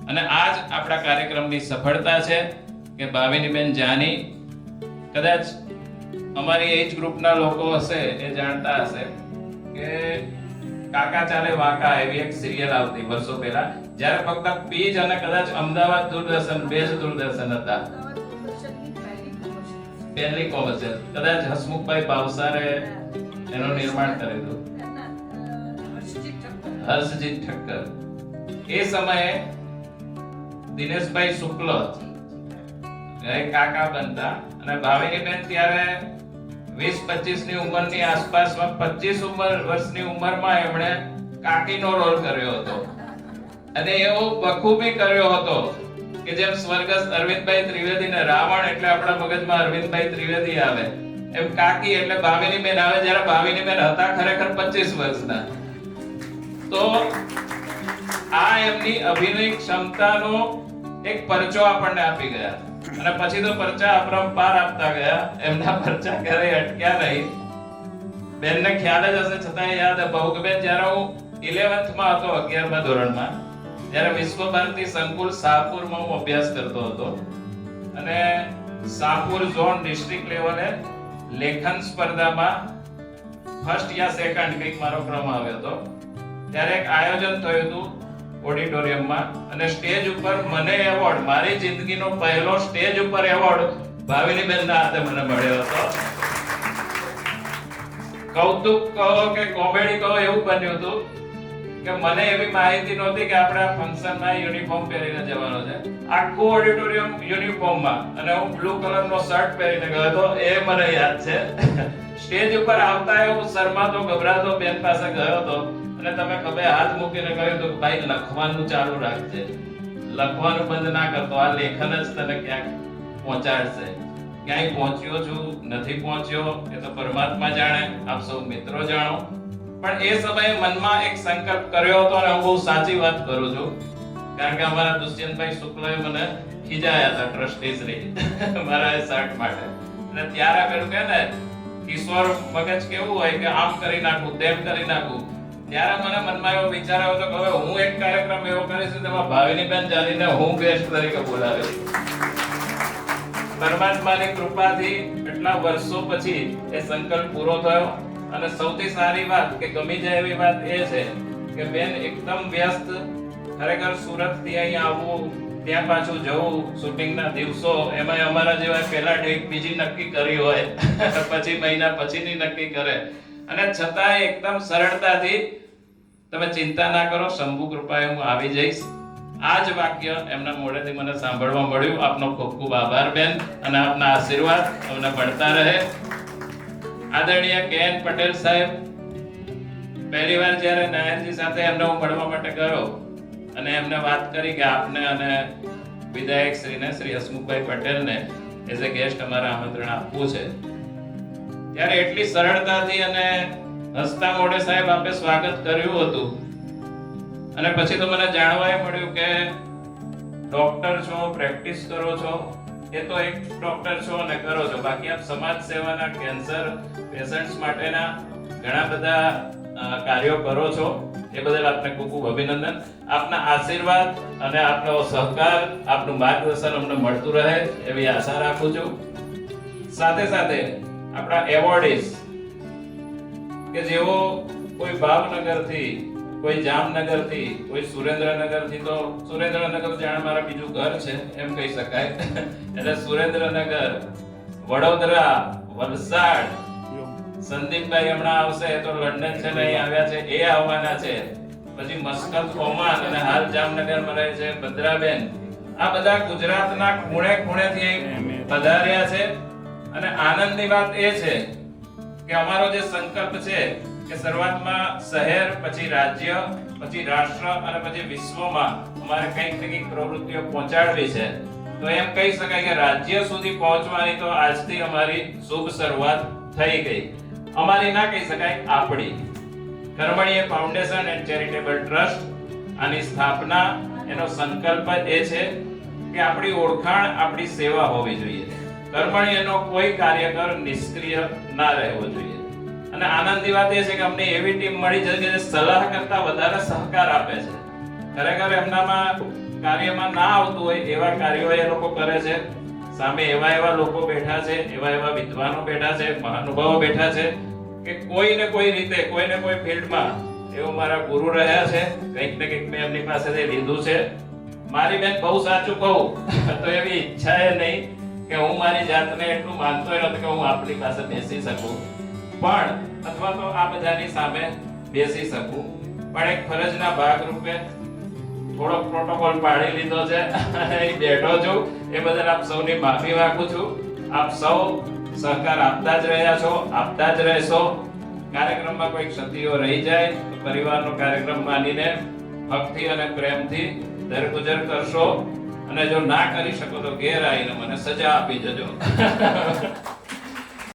અને આ જ આપણા કાર્યક્રમની સફળતા છે કે ભાવિનીબેન જાની કદાચ અમારી એજ ગ્રુપના લોકો હશે એ જાણતા હશે કે કાકા ચાલે વાકા એવી એક સિરિયલ આવતી વર્ષો પહેલા, જ્યારે ફક્ત પીજ અને કદાચ અમદાવાદ દૂરદર્શન બે જ દૂરદર્શન હતા. પહેલી કોમર્શિયલ કદાચ હસમુખભાઈ ભાવસારે એનું નિર્માણ કરેલું, હર્ષજીત ઠક્કર. એ સમયે દિનેશભાઈ શુક્લ કાકા બનતા અને ભાવિનીબેન ત્યારે 20-25 ની ઉંમરની આસપાસમાં 25 વર્ષની ઉંમરમાં એમણે કાકીનો રોલ કર્યો હતો અને એવો બખૂબી કર્યો હતો કે જેમ સ્વર્ગસ્થ અરવિંદભાઈ ત્રિવેદીને રાવણ એટલે આપણા મગજમાં અરવિંદભાઈ ત્રિવેદી આવે, એમ કાકી એટલે ભાવિનીબેન આવે, જ્યારે ભાવિનીબેન હતા ખરેખર 25 વર્ષના. તો આ એમની અભિનય ક્ષમતાનો એક પરચો આપણને આપી ગયા અને પછી તો પરચા અપરંપાર આપતા ગયા. એમના પરચા ક્યારેય અટક્યા નહીં. બેનને ખ્યાલ જ હશે છતાં યાદ અપાવું કે બેન જ્યારે હું 11th માં હતો, 11મા ધોરણમાં, ત્યારે વિશ્વ ભારતી સંકુલ શાહપુરમાં હું અભ્યાસ કરતો હતો અને શાહપુર ઝોન ડિસ્ટ્રિક્ટ લેવલે લેખન સ્પર્ધામાં ફર્સ્ટ યા સેકન્ડ કંઈક મારો ક્રમ આવ્યો હતો. ત્યારે એક આયોજન થયું હતું ઓડિટોરિયમમાં અને સ્ટેજ ઉપર મને એવોર્ડ, મારી જિંદગીનો પહેલો સ્ટેજ ઉપર એવોર્ડ ભાવિનીબેનના હાથે મને મળ્યો હતો. કૌતુક કહો કે કોમેડી કહો એવું બન્યું હતું કે મને એવી માહિતી નહોતી કે આપણે આ ફંક્શનમાં યુનિફોર્મ પહેરીને જવાનો છે. આખું ઓડિટોરિયમ યુનિફોર્મમાં અને હું બ્લુ કલરનો શર્ટ પહેરીને ગયો હતો, એ મને યાદ છે. સ્ટેજ ઉપર આવતા હું શરમાતો ગભરાતો બેન પાસે ગયો હતો અને તમે ખભે હાથ મૂકીને કહ્યું તો ભાઈ લખવાનું ચાલુ રાખજે, લખવાનું બંધ ના કરતો, આ લેખન જ તને ક્યાંક પહોંચાડશે. ક્યાંય પહોંચ્યો છું નથી પહોંચ્યો એ તો પરમાત્મા જાણે, આપ સૌ મિત્રો જાણો. પણ એ સમયે મનમાં એક સંકલ્પ કર્યો હતો અને હું બહુ સાચી વાત કરું છું, કારણ કે અમારા દુષ્યંતભાઈ શુક્લએ મને ખીજાયા હતા ટ્રસ્ટીશ્રી મારા શર્ટ માટે. અને ત્યારે પેલું કહે ને કિશોર મગજ કેવું હોય કે આમ કરી નાખું તેમ કરી નાખું, ત્યારે મને મનમાં એવો વિચાર આવ્યો હતો કે હવે હું એક કાર્યક્રમ એવો કરીશ તેમાં ભાવિનીબેન જાનીને હું ગેસ્ટ તરીકે બોલાવીશ. પરમાત્માની કૃપાથી એટલા વર્ષો પછી એ સંકલ્પ પૂરો થયો. અને સૌથી સારી વાત કે ગમી જાય એવી વાત એ છે કે બેન એકદમ વ્યસ્ત, ખરેખર સુરત થી અહીંયા આવવું, ત્યાં પાછું જવું, શૂટિંગના દિવસો, એમાં અમારા જેવા પહેલા ડેટ બીજી નક્કી કરી હોય પછી મહિના પછીની નક્કી કરે, અને છતાં એકદમ સરળતાથી તમે ચિંતા ના કરો, શંભુ કૃપાએ હું આવી જઈશ. આ જ વાક્ય એમના મોઢેથી મને સાંભળવા મળ્યું. આપનો ખૂબ ખૂબ આભાર બેન અને આપના આશીર્વાદ અમને મળતા રહે. આદરણીય કે.એન. પટેલ સાહેબ, પહેલી વાર જ્યારે નયનજી સાથે એમને હું મળવા માટે ગયો અને એમને વાત કરી કે આપને અને વિધાયક શ્રીને શ્રી હસમુખભાઈ પટેલને એઝ એ ગેસ્ટ અમારા આમંત્રણ આપવું છે, ત્યારે એટલી સરળતાથી અને હસતા મોઢે સાહેબ આપે સ્વાગત કર્યું હતું. અને પછી તો મને જાણવા મળ્યું કે ડોક્ટર છો, પ્રેક્ટિસ કરો છો, એ તો એક ડોક્ટર છો અને કરો છો, બાકી આપ સમાજ સેવાના, કેન્સર પેશન્ટ્સ માટેના ઘણા બધા કાર્યો કરો છો. એ બદલ આપને ખૂબ ખૂબ અભિનંદન. આપના આશીર્વાદ અને આપનો સહકાર, આપનું માર્ગદર્શન અમને મળતું રહે એવી આશા રાખું છું. સાથે સાથે આપણા એવોર્ડીઝ કે જેઓ કોઈ ભાવનગરથી, કોઈ જામનગરથી, કોઈ સુરેન્દ્રનગરથી, તો સુરેન્દ્રનગર જાણે મારા બીજું ઘર છે એમ કહી શકાય એટલે સુરેન્દ્રનગર, વડોદરા, વલસાડ, સંદીપભાઈ હમણાં આવશે તો લંડન છે ને અહીં આવ્યા છે, એ આવવાના છે, પછી મસ્કત, ઓમાન અને હાલ જામનગરમાં રહે છે ભદ્રાબેન. આ બધા ગુજરાતના ખૂણે ખૂણેથી પધાર્યા છે. અને આનંદની વાત એ છે કે અમારો જે સંકલ્પ છે કે શરૂઆતમાં શહેર, પછી રાજ્ય, પછી રાષ્ટ્ર અને પછી વિશ્વમાં અમારે કંઈક ને કંઈક પ્રવૃત્તિઓ પહોંચાડવી છે. તો એમ કહી શકાય કે રાજ્ય સુધી પહોંચવાની તો આજથી અમારી શુભ શરૂઆત થઈ ગઈ. અમારી ના કહી શકાય, આપણી કર્મણીય ફાઉન્ડેશન એન્ડ ચેરિટેબલ ટ્રસ્ટ, આની સ્થાપના, એનો સંકલ્પ એ છે કે આપણી ઓળખાણ આપણી સેવા હોવી જોઈએ. કર્મણીયનો કોઈ કાર્યકર નિષ્ક્રિય ના રહેવો જોઈએ. અને આનંદની વાત એ છે કે અમને એવી ટીમ મળી છે કે જે સલાહ કરતા વધારે સહકાર આપે છે. ખરેખર એમનામાં કાર્યમાં ના આવતું હોય એવા કાર્યો એ લોકો કરે છે. સામે એવા લોકો બેઠા છે, એવા વિદ્વાનો બેઠા છે, મહાનુભાવો બેઠા છે કે કોઈને કોઈ રીતે કોઈને કોઈ ફિલ્ડમાં એવો મારા ગુરુ રહ્યા છે. કંઈક ને કંઈક મેં એમની પાસેથી લીધું છે. મારી બેન બહુ સાચું કહું તો એવી ઈચ્છા એ નહીં કે હું મારી જાતને એટલું માનતો નથી કે હું આપની પાસે બેસી શકું, પણ અથવા તો આ બધાની સામે બેસી શકું, પણ એક ફરજના ભાગ રૂપે થોડો પ્રોટોકોલ પાડી લીધો છે અને અહીં બેઠો છું. એ બદલ આપ સૌની માફી માંગુ છું. આપ સૌ સહકાર આપતા જ રહ્યા છો, આપતા જ રહેશો. કાર્યક્રમમાં કોઈ ક્ષતિઓ રહી જાય તો પરિવારનો કાર્યક્રમ માનીને ભક્તિ અને પ્રેમથી દરગુજર કરશો, અને જો ના કરી શકો તો ઘેર આવીને મને સજા આપી જજો.